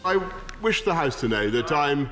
I wish the House to know that I'm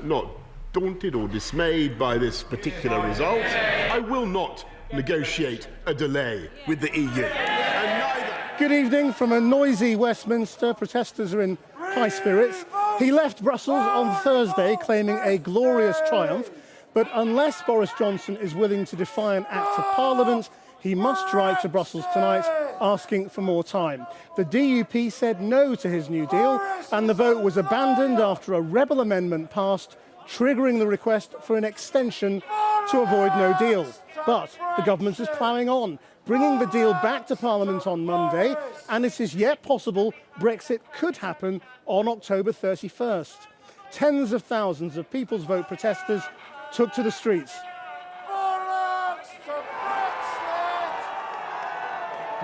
not daunted or dismayed by this particular result. I will not negotiate a delay with the EU. And neither... Good evening from a noisy Westminster. Protesters are in high spirits. He left Brussels on Thursday claiming a glorious triumph, but unless Boris Johnson is willing to defy an Act of Parliament, he must write to Brussels tonight asking for more time. The DUP said no to his New Deal, and the vote was abandoned after a rebel amendment passed, triggering the request for an extension to avoid no deal. But the government is ploughing on, bringing the deal back to Parliament on Monday, and it is yet possible Brexit could happen on October 31st. Tens of thousands of People's Vote protesters took to the streets.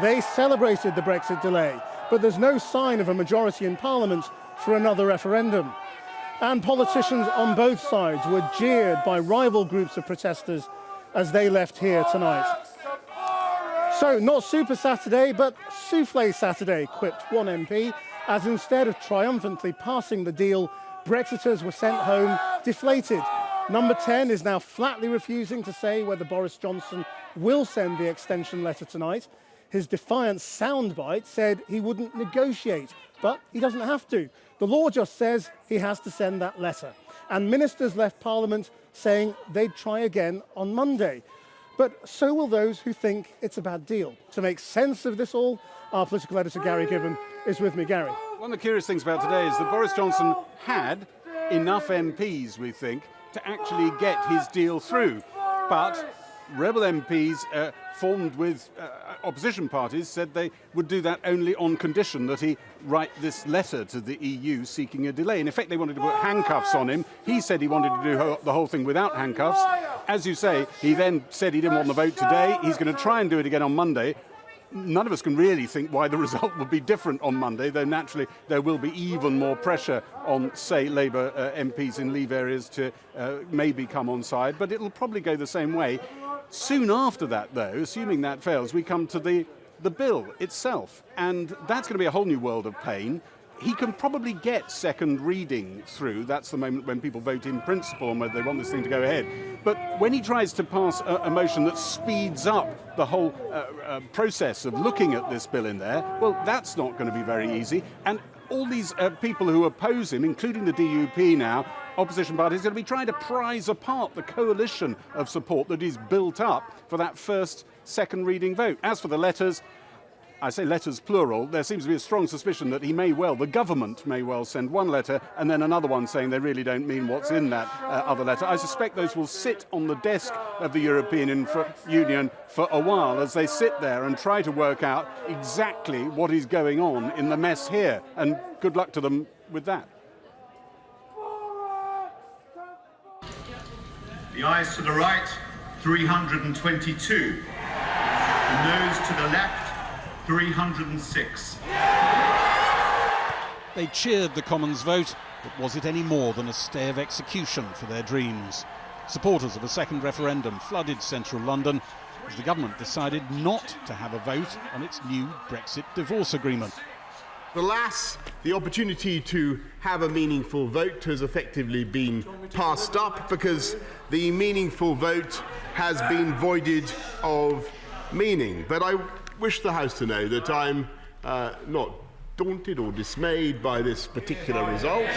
They celebrated the Brexit delay, but there's no sign of a majority in Parliament for another referendum. And politicians on both sides were jeered by rival groups of protesters as they left here tonight. So, not Super Saturday, but Soufflé Saturday, quipped one MP, as instead of triumphantly passing the deal, Brexiters were sent home deflated. Number 10 is now flatly refusing to say whether Boris Johnson will send the extension letter tonight. His defiant soundbite said he wouldn't negotiate, but he doesn't have to. The law just says he has to send that letter. And ministers left Parliament saying they'd try again on Monday. But so will those who think it's a bad deal. To make sense of this all, our political editor Gary Gibbon is with me. Gary. One of the curious things about today is that Boris Johnson had enough MPs, we think, to actually get his deal through. But rebel MPs formed with opposition parties said they would do that only on condition that he write this letter to the EU seeking a delay. In effect, they wanted to put handcuffs on him. He said he wanted to do the whole thing without handcuffs. As you say, he then said he didn't want the vote today. He's going to try and do it again on Monday. None of us can really think why the result would be different on Monday, though naturally there will be even more pressure on, say, Labour MPs in Leave areas to maybe come on side, but it'll probably go the same way. Soon after that, though, assuming that fails, we come to the bill itself, and that's going to be a whole new world of pain. He can probably get second reading through. That's the moment when people vote in principle on whether they want this thing to go ahead. But when he tries to pass a motion that speeds up the whole process of looking at this bill in there, well, that's not going to be very easy. And all these people who oppose him, including the DUP now, opposition parties, are going to be trying to prise apart the coalition of support that is built up for that first second reading vote. As for the letters, I say letters plural, there seems to be a strong suspicion that the government may well send one letter and then another one saying they really don't mean what's in that other letter. I suspect those will sit on the desk of the European Union for a while as they sit there and try to work out exactly what is going on in the mess here. And good luck to them with that. The ayes to the right, 322. The noes to the left, 306. They cheered the Commons vote, but was it any more than a stay of execution for their dreams? Supporters of a second referendum flooded central London as the government decided not to have a vote on its new Brexit divorce agreement. Alas, the opportunity to have a meaningful vote has effectively been passed up because the meaningful vote has been voided of meaning. But I wish the House to know that I'm not daunted or dismayed by this particular result.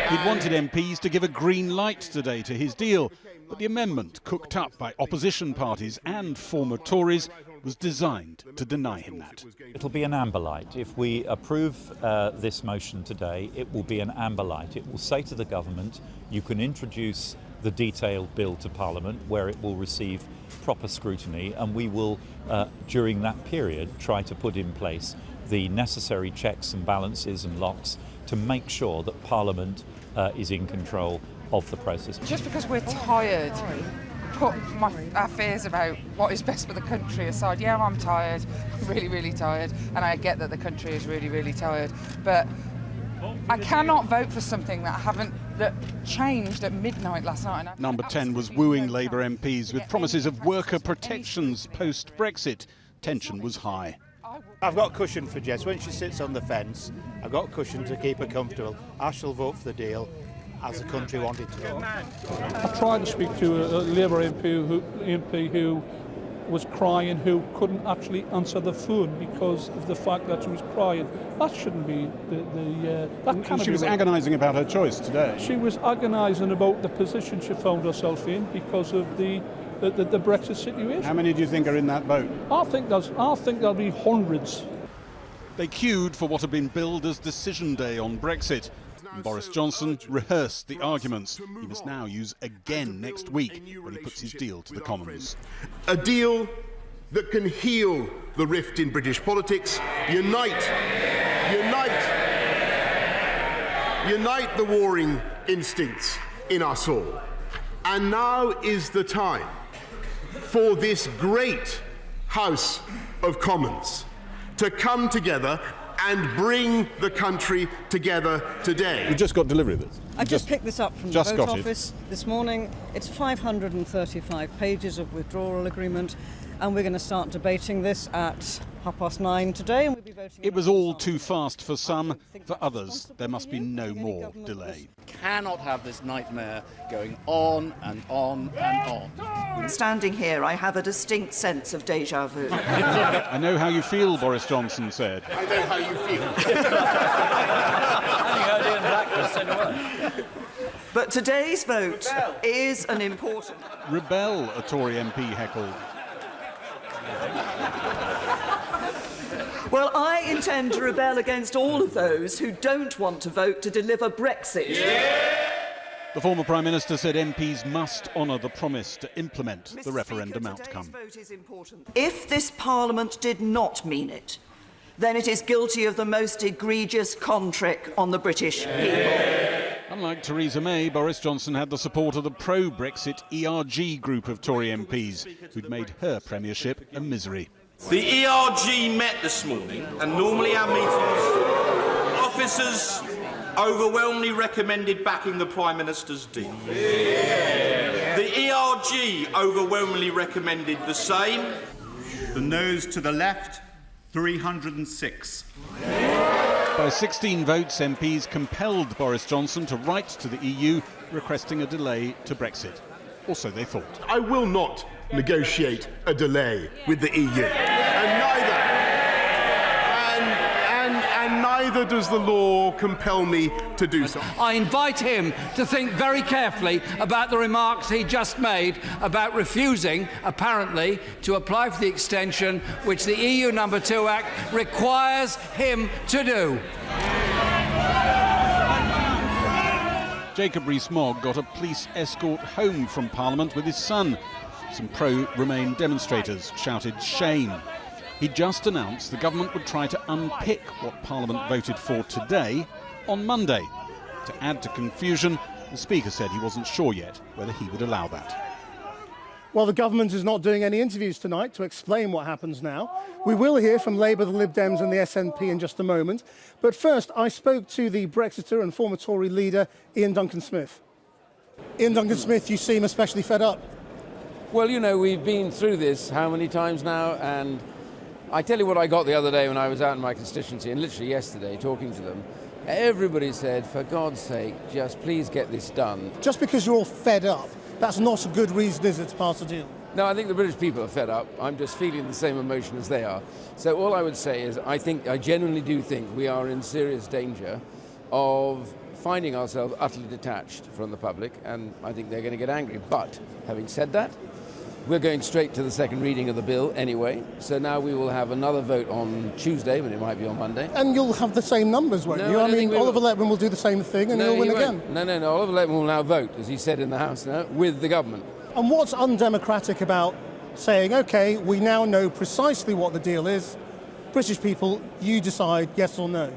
He'd wanted MPs to give a green light today to his deal, but the amendment, cooked up by opposition parties and former Tories, was designed to deny him that. It'll be an amber light. If we approve this motion today, it will be an amber light. It will say to the government, you can introduce the detailed bill to Parliament where it will receive proper scrutiny, and we will, during that period, try to put in place the necessary checks and balances and locks to make sure that Parliament is in control of the process. Just because we're tired, put our fears about what is best for the country aside. Yeah, I'm tired, really, really tired, and I get that the country is really, really tired, but I cannot vote for something that changed at midnight last night. Number 10 was wooing Labour MPs with promises of worker protections post-Brexit. Tension was high. I've got a cushion for Jess. When she sits on the fence, I've got a cushion to keep her comfortable. I shall vote for the deal as the country wanted to. I tried to speak to a Labour MP who was crying, who couldn't actually answer the phone because of the fact that she was crying. That shouldn't be that cannot She was agonising about her choice today. She was agonising about the position she found herself in because of the Brexit situation. How many do you think are in that vote? I think there'll be hundreds. They queued for what had been billed as Decision Day on Brexit. And Boris Johnson rehearsed the arguments he must now use again next week when he puts his deal to the Commons. A deal that can heal the rift in British politics, unite the warring instincts in us all. And now is the time for this great House of Commons to come together and bring the country together today. You just got delivery of this? I just picked this up from the vote office this morning. It's 535 pages of withdrawal agreement, and we're going to start debating this at 9:30 today, and we'll be voting. It was all too fast for some. For others, there must be no more delay. Cannot have this nightmare going on and on and on. Standing here, I have a distinct sense of déjà vu. I know how you feel, Boris Johnson said. I know how you feel. I heard Iain Blackman said a word. But today's vote is an important... Rebel, a Tory MP heckled. Well, I intend to rebel against all of those who don't want to vote to deliver Brexit. Yeah! The former Prime Minister said MPs must honour the promise to implement the referendum outcome. Vote is important. If this Parliament did not mean it, then it is guilty of the most egregious con trick on the British people. Unlike Theresa May, Boris Johnson had the support of the pro-Brexit ERG group of Tory MPs, who'd made her premiership a misery. The ERG met this morning, and normally our meetings, officers overwhelmingly recommended backing the Prime Minister's deal. The ERG overwhelmingly recommended the same. The noes to the left, 306. By 16 votes, MPs compelled Boris Johnson to write to the EU requesting a delay to Brexit. Or so they thought. I will not negotiate a delay with the EU. And neither does the law compel me to do so. I invite him to think very carefully about the remarks he just made about refusing, apparently, to apply for the extension which the EU No. 2 Act requires him to do. Jacob Rees-Mogg got a police escort home from Parliament with his son. Some pro-Remain demonstrators shouted shame. He just announced the government would try to unpick what Parliament voted for today on Monday. To add to confusion, the Speaker said he wasn't sure yet whether he would allow that. Well, the government is not doing any interviews tonight to explain what happens now. We will hear from Labour, the Lib Dems and the SNP in just a moment. But first, I spoke to the Brexiter and former Tory leader, Iain Duncan Smith. Iain Duncan Smith, you seem especially fed up. Well, you know, we've been through this how many times now, and I tell you what I got the other day when I was out in my constituency, and literally yesterday, talking to them. Everybody said, for God's sake, just please get this done. Just because you're all fed up, that's not a good reason, is it, to pass a deal? No, I think the British people are fed up. I'm just feeling the same emotion as they are. So all I would say is I genuinely do think we are in serious danger of finding ourselves utterly detached from the public, and I think they're going to get angry. But having said that, we're going straight to the second reading of the bill anyway, so now we will have another vote on Tuesday, but it might be on Monday. And you'll have the same numbers, won't you? I mean, Oliver Letman will do the same thing and he'll win again. No, Oliver Letman will now vote, as he said in the House now, with the government. And what's undemocratic about saying, OK, we now know precisely what the deal is. British people, you decide yes or no.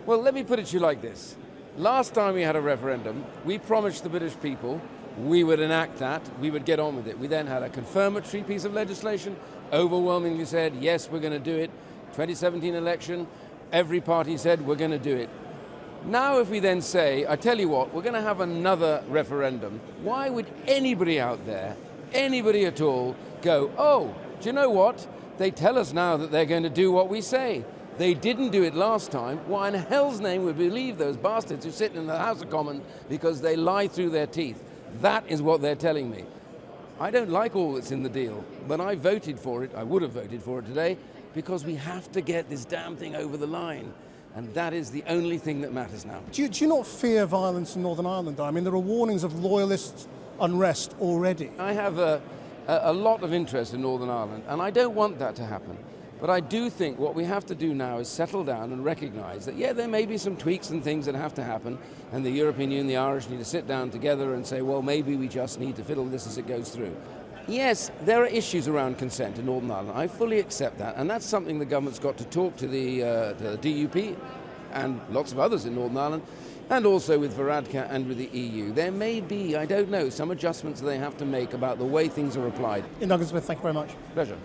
Well, let me put it to you like this. Last time we had a referendum, we promised the British people we would enact that, we would get on with it. We then had a confirmatory piece of legislation, overwhelmingly said, yes, we're going to do it. 2017 election, every party said, we're going to do it. Now if we then say, I tell you what, we're going to have another referendum, why would anybody out there, anybody at all, go, oh, do you know what? They tell us now that they're going to do what we say. They didn't do it last time. Why in hell's name would we believe those bastards who sit in the House of Commons because they lie through their teeth? That is what they're telling me. I don't like all that's in the deal, but I voted for it. I would have voted for it today because we have to get this damn thing over the line. And that is the only thing that matters now. Do you not fear violence in Northern Ireland, though? I mean, there are warnings of loyalist unrest already. I have a lot of interest in Northern Ireland, and I don't want that to happen. But I do think what we have to do now is settle down and recognise that, yeah, there may be some tweaks and things that have to happen, and the European Union, the Irish need to sit down together and say, well, maybe we just need to fiddle this as it goes through. Yes, there are issues around consent in Northern Ireland. I fully accept that, and that's something the government's got to talk to the DUP and lots of others in Northern Ireland, and also with Varadkar and with the EU. There may be, I don't know, some adjustments they have to make about the way things are applied. Iain Duncan Smith, thank you very much. Pleasure.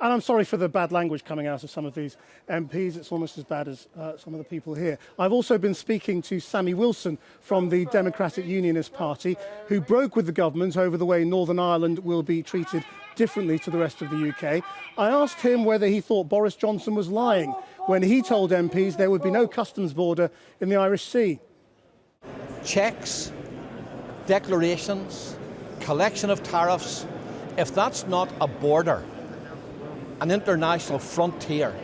And I'm sorry for the bad language coming out of some of these MPs. It's almost as bad as some of the people here. I've also been speaking to Sammy Wilson from the Democratic Unionist Party, who broke with the government over the way Northern Ireland will be treated differently to the rest of the UK. I asked him whether he thought Boris Johnson was lying when he told MPs there would be no customs border in the Irish Sea. Checks, declarations, collection of tariffs, if that's not a border, an international frontier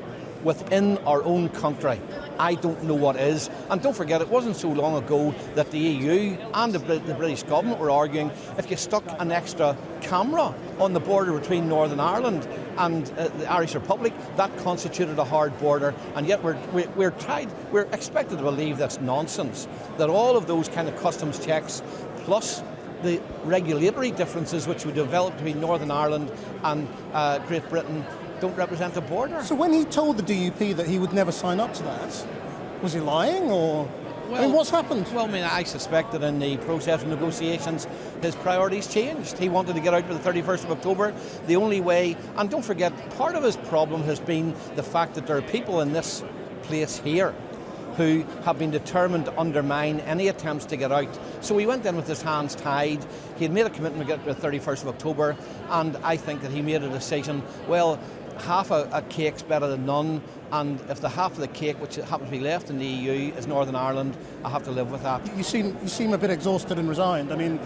within our own country, I don't know what is. And don't forget, it wasn't so long ago that the EU and the British government were arguing if you stuck an extra camera on the border between Northern Ireland and the Irish Republic, that constituted a hard border. And yet we're expected to believe that's nonsense, that all of those kind of customs checks plus the regulatory differences which would develop between Northern Ireland and Great Britain don't represent a border. So when he told the DUP that he would never sign up to that, was he lying or... Well, I mean, what's happened? Well, I mean, I suspect that in the process of negotiations, his priorities changed. He wanted to get out by the 31st of October. The only way, and don't forget, part of his problem has been the fact that there are people in this place here who have been determined to undermine any attempts to get out. So he went in with his hands tied. He had made a commitment to get to the 31st of October, and I think that he made a decision, well, half a cake's better than none, and if the half of the cake, which happens to be left in the EU, is Northern Ireland, I have to live with that. You seem a bit exhausted and resigned. I mean,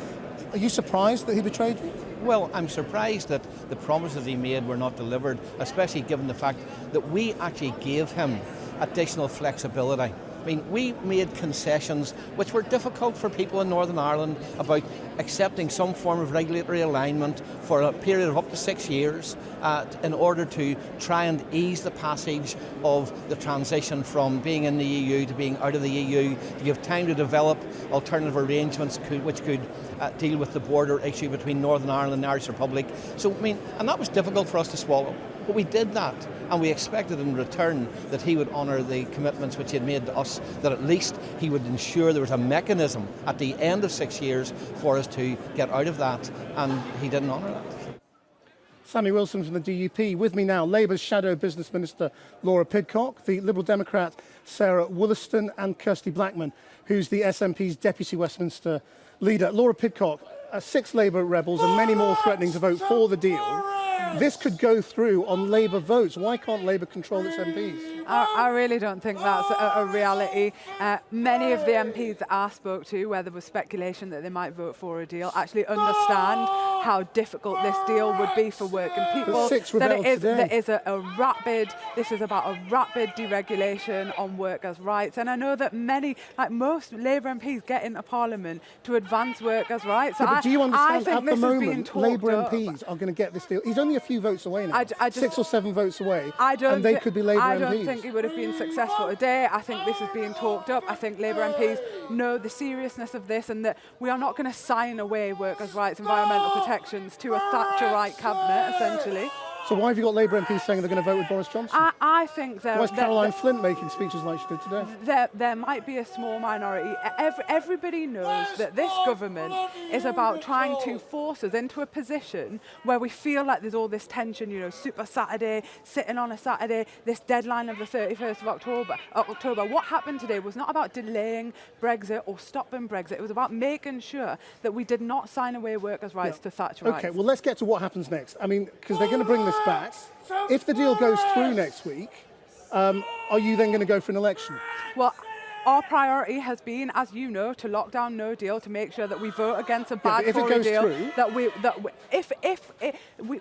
are you surprised that he betrayed you? Well, I'm surprised that the promises he made were not delivered, especially given the fact that we actually gave him additional flexibility. I mean, we made concessions which were difficult for people in Northern Ireland about accepting some form of regulatory alignment for a period of up to 6 years in order to try and ease the passage of the transition from being in the EU to being out of the EU, to give time to develop alternative arrangements which could deal with the border issue between Northern Ireland and the Irish Republic. So, I mean, and that was difficult for us to swallow. But we did that, and we expected in return that he would honour the commitments which he had made to us, that at least he would ensure there was a mechanism at the end of 6 years for us to get out of that, and he didn't honour that. Sammy Wilson from the DUP. With me now, Labour's Shadow Business Minister Laura Pidcock, the Liberal Democrat Sarah Wollaston, and Kirsty Blackman, who's the SNP's Deputy Westminster leader. Laura Pidcock, 6 Labour rebels and many more threatening to vote for the deal. This could go through on Labour votes. Why can't Labour control its MPs? I really don't think that's a reality. Many of the MPs that I spoke to, where there was speculation that they might vote for a deal, actually understand how difficult this deal would be for working people. This is about a rapid deregulation on workers' rights. And I know that most Labour MPs get into Parliament to advance workers' rights. Yeah, but do you understand at the moment Labour MPs are going to get this deal? He's only a few votes away now, 6 or 7 votes away, and they could be Labour MPs. I don't think he would have been successful today. I think this is being talked up. I think Labour MPs know the seriousness of this, and that we are not going to sign away workers' rights, environmental protections to a Thatcherite cabinet, essentially. So why have you got Labour MPs saying they're going to vote with Boris Johnson? I think why is Caroline Flint making speeches like she did today? There might be a small minority. Everybody knows that this government is about trying to force us into a position where we feel like there's all this tension, you know, Super Saturday, sitting on a Saturday, this deadline of the 31st of October. What happened today was not about delaying Brexit or stopping Brexit. It was about making sure that we did not sign away workers' rights to Thatcherites. Okay, well, let's get to what happens next. I mean, because they're going to bring this back. If the deal goes through next week, are you then going to go for an election? Well, our priority has been, as you know, to lock down no deal, to make sure that we vote against a bad Tory deal.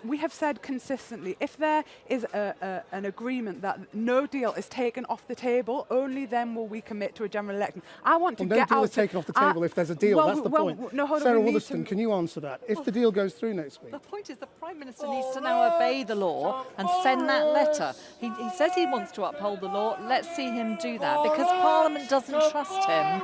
We have said consistently, if there is an agreement that no deal is taken off the table, only then will we commit to a general election. I want to get out. No deal is taken off the table if there's a deal. That's the point. No, hold on, Sarah Wollaston, can you answer that? If the deal goes through next week. The point is the Prime Minister needs to now obey the law and send that letter. He says he wants to uphold the law. Let's see him do that, because Parliament doesn't trust him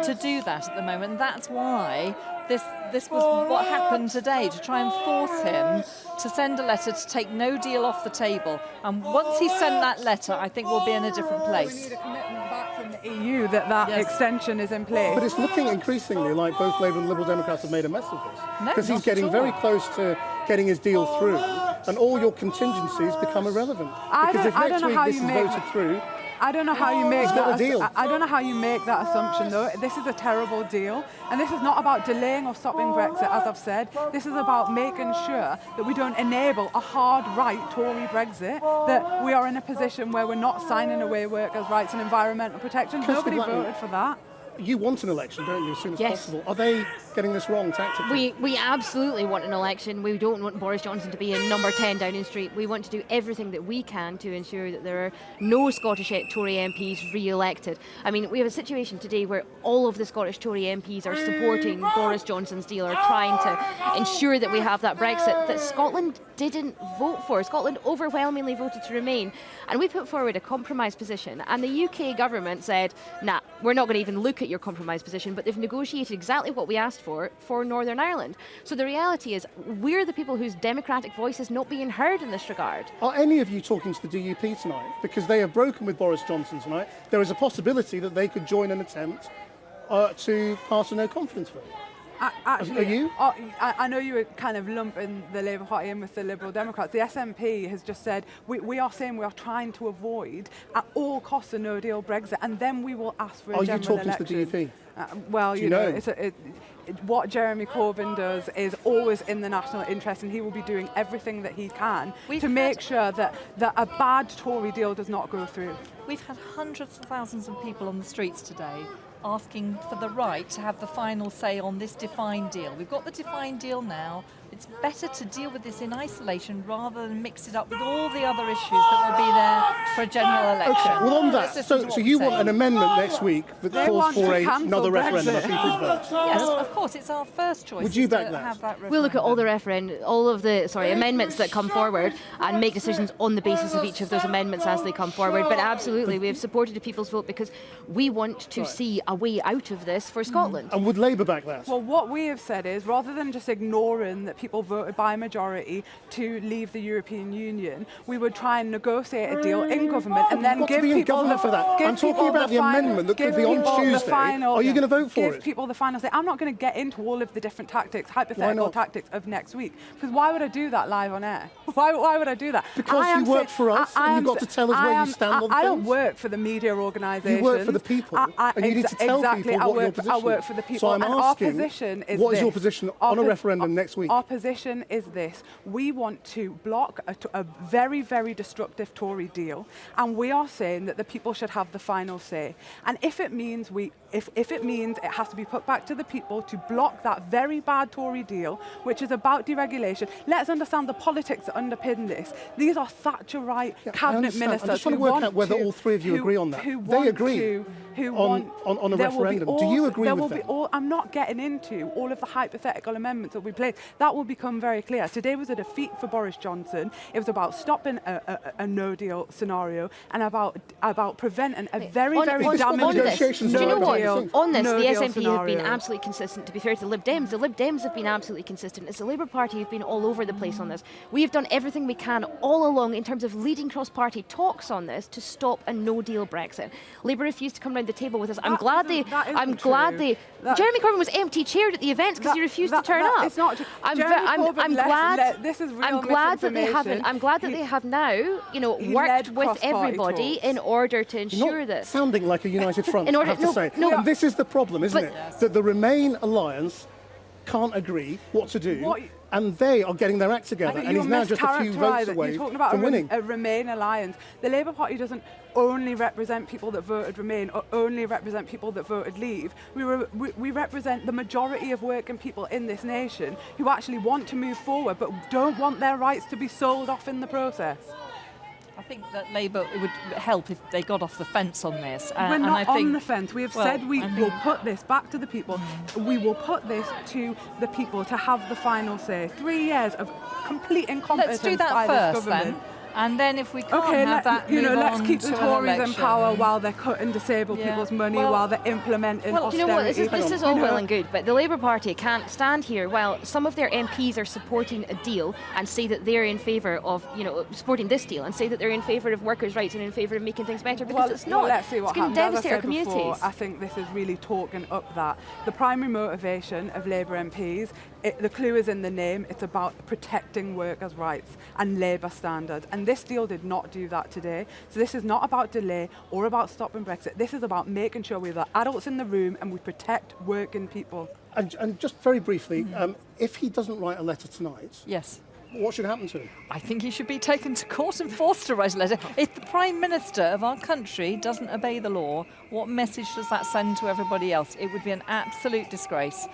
to do that at the moment. And that's why this was what happened today, to try and force him to send a letter to take no deal off the table. And once he's sent that letter, I think we'll be in a different place. We need a commitment back from the EU that extension is in place. But it's looking increasingly like both Labour and Liberal Democrats have made a mess of this. Because he's getting very close to getting his deal through, and all your contingencies become irrelevant. Because if next week this is voted through, I don't know how you make that. I don't know how you make that assumption, though. This is a terrible deal, and this is not about delaying or stopping Brexit, as I've said. This is about making sure that we don't enable a hard right Tory Brexit. That we are in a position where we're not signing away workers' rights and environmental protections. Nobody voted for that. You want an election, don't you, as soon as possible? Are they getting this wrong tactically? We absolutely want an election. We don't want Boris Johnson to be in number 10 Downing Street. We want to do everything that we can to ensure that there are no Scottish Tory MPs re-elected. I mean, we have a situation today where all of the Scottish Tory MPs are supporting Boris Johnson's deal, are trying to ensure that we have that Brexit that Scotland didn't vote for. Scotland overwhelmingly voted to remain. And we put forward a compromise position, and the UK government said, nah, we're not going to even look at your compromise position, but they've negotiated exactly what we asked for Northern Ireland. So the reality is, we're the people whose democratic voice is not being heard in this regard. Are any of you talking to the DUP tonight? Because they have broken with Boris Johnson tonight. There is a possibility that they could join an attempt to pass a no-confidence vote. Are you? I know you were kind of lumping the Labour Party in with the Liberal Democrats. The SNP has just said, we are saying we are trying to avoid at all costs a no-deal Brexit, and then we will ask for a general election. Are you talking to the DUP? Well, you know what Jeremy Corbyn does is always in the national interest, and he will be doing everything that he can to make sure that a bad Tory deal does not go through. We've had hundreds of thousands of people on the streets today asking for the right to have the final say on this defined deal. We've got the defined deal now. It's better to deal with this in isolation rather than mix it up with all the other issues that will be there for a general election. Okay, well on that, so you want an amendment next week that calls for another referendum, a people's vote? Yes, of course, it's our first choice. Would you back that? Have that we'll look at all the amendments that come forward and make decisions on the basis of each of those amendments as they come forward. But absolutely, we have supported a people's vote because we want to see a way out of this for Scotland. And would Labour back that? Well, what we have said is, rather than just ignoring that people voted by a majority to leave the European Union, we would try and negotiate a deal in government and then give people the that. I'm talking about the amendment that could be on Tuesday. Are you going to vote for it? Give people the final say. I'm not going to get into all of the different tactics, hypothetical tactics of next week, because why would I do that live on air? Why would I do that? Because you work for us and you've got to tell us where you stand on things. I don't work for the media organisations. You work for the people, and you need to tell people what your position is. I work for the people. So I'm asking, our position is what is your position on a referendum next week? Our position is this. We want to block a very, very destructive Tory deal, and we are saying that the people should have the final say. And if it means if it means it has to be put back to the people to block that very bad Tory deal, which is about deregulation, let's understand the politics that underpin this. These are Thatcherite cabinet ministers. I'm just trying to work out whether all three of you agree on that. They agree on a referendum. Do you agree with that? I'm not getting into all of the hypothetical amendments that we played. That will become very clear. Today was a defeat for Boris Johnson. It was about stopping a no-deal scenario and about preventing a very damaging no-deal. On this, the SNP have been absolutely consistent. To be fair to the Lib Dems have been absolutely consistent. It's the Labour Party who've been all over the place on this. We have done everything we can all along in terms of leading cross-party talks on this to stop a no-deal Brexit. Labour refused to come round the table with us. I'm glad they. Jeremy Corbyn was empty-chaired at the events because he refused to turn up. It's not. I'm glad. This is real I'm glad that they haven't. I'm glad that they have now, worked with everybody in order to ensure this. Sounding like a united front, I have to say. And this is the problem, isn't it? That the Remain alliance can't agree what to do. and they are getting their act together, and he's now just a few votes away from winning. A Remain alliance. The Labour Party doesn't only represent people that voted Remain or only represent people that voted Leave. We represent the majority of working people in this nation who actually want to move forward but don't want their rights to be sold off in the process. I think that Labour, it would help if they got off the fence on this. We're not on the fence. We have said we will put this back to the people. We will put this to the people to have the final say. 3 years of complete incompetence. Let's do that by first, this government. then. And then if we can't have that, let's keep the Tories in power while they're cutting disabled people's money, while they're implementing austerity. You know what, this is all well and good, but the Labour Party can't stand here while some of their MPs are supporting a deal and say that they're in favour of, supporting this deal and say that they're in favour of workers' rights and in favour of making things better, because it's not. Let's see what it's going to devastate our communities. Before, I think this is really talking up that. The primary motivation of Labour MPs, the clue is in the name. It's about protecting workers' rights and labour standards. And this deal did not do that today. So this is not about delay or about stopping Brexit. This is about making sure we're the adults in the room and we protect working people. And just very briefly, if he doesn't write a letter tonight, yes, what should happen to him? I think he should be taken to court and forced to write a letter. If the Prime Minister of our country doesn't obey the law, what message does that send to everybody else? It would be an absolute disgrace.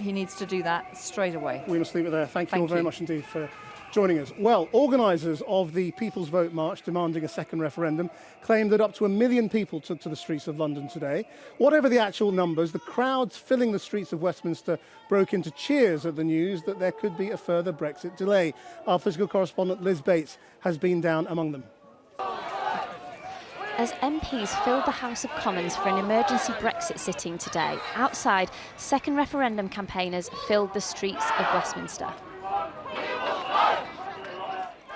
He needs to do that straight away. We must leave it there. Thank you all very much indeed for joining us. Well, organisers of the People's Vote March demanding a second referendum claimed that up to 1 million people took to the streets of London today. Whatever the actual numbers, the crowds filling the streets of Westminster broke into cheers at the news that there could be a further Brexit delay. Our political correspondent Liz Bates has been down among them. As MPs filled the House of Commons for an emergency Brexit sitting today, outside, second referendum campaigners filled the streets of Westminster.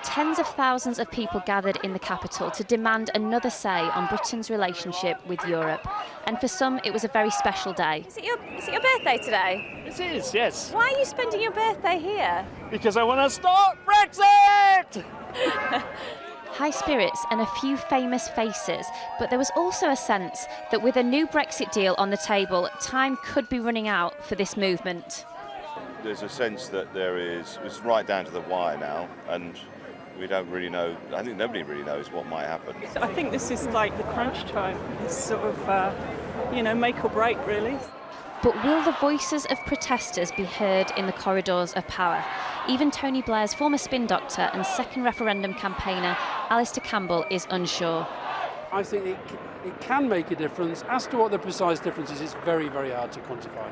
Tens of thousands of people gathered in the capital to demand another say on Britain's relationship with Europe. And for some, it was a very special day. Is it your birthday today? It is, yes. Why are you spending your birthday here? Because I want to stop Brexit! High spirits and a few famous faces, but there was also a sense that with a new Brexit deal on the table, time could be running out for this movement. There's a sense that it's right down to the wire now, and we don't really know. I think nobody really knows what might happen. I think this is like the crunch time. It's sort of, make or break, really. But will the voices of protesters be heard in the corridors of power? Even Tony Blair's former spin doctor and second referendum campaigner, Alistair Campbell, is unsure. I think it can make a difference. As to what the precise difference is, it's very, very hard to quantify.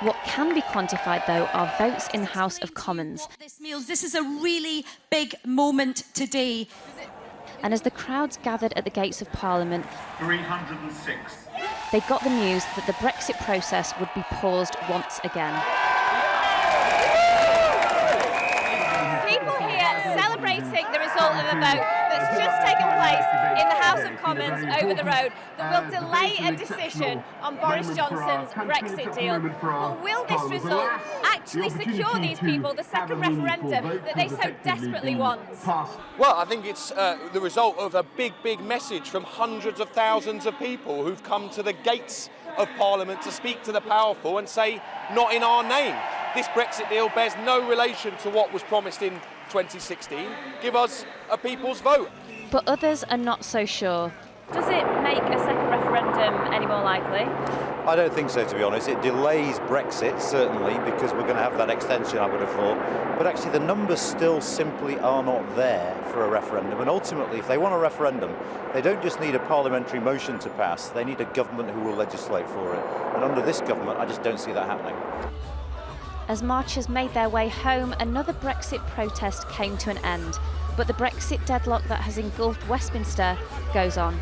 What can be quantified, though, are votes in the House of Commons. This is a really big moment today. And as the crowds gathered at the gates of Parliament, 306. They got the news that the Brexit process would be paused once again. People here celebrating the result of a vote that's just taken place in the House of Commons over the road that will delay a decision on Boris Johnson's Brexit deal. But will this result actually secure these people the second referendum that they so desperately want? Well, I think it's the result of a big, big message from hundreds of thousands of people who've come to the gates of Parliament to speak to the powerful and say, not in our name. This Brexit deal bears no relation to what was promised in 2016. Give us a people's vote. But others are not so sure. Does it make a second referendum any more likely? I don't think so, to be honest. It delays Brexit, certainly, because we're going to have that extension, I would have thought. But actually, the numbers still simply are not there for a referendum. And ultimately, if they want a referendum, they don't just need a parliamentary motion to pass. They need a government who will legislate for it. And under this government, I just don't see that happening. As marchers made their way home, another Brexit protest came to an end. But the Brexit deadlock that has engulfed Westminster goes on.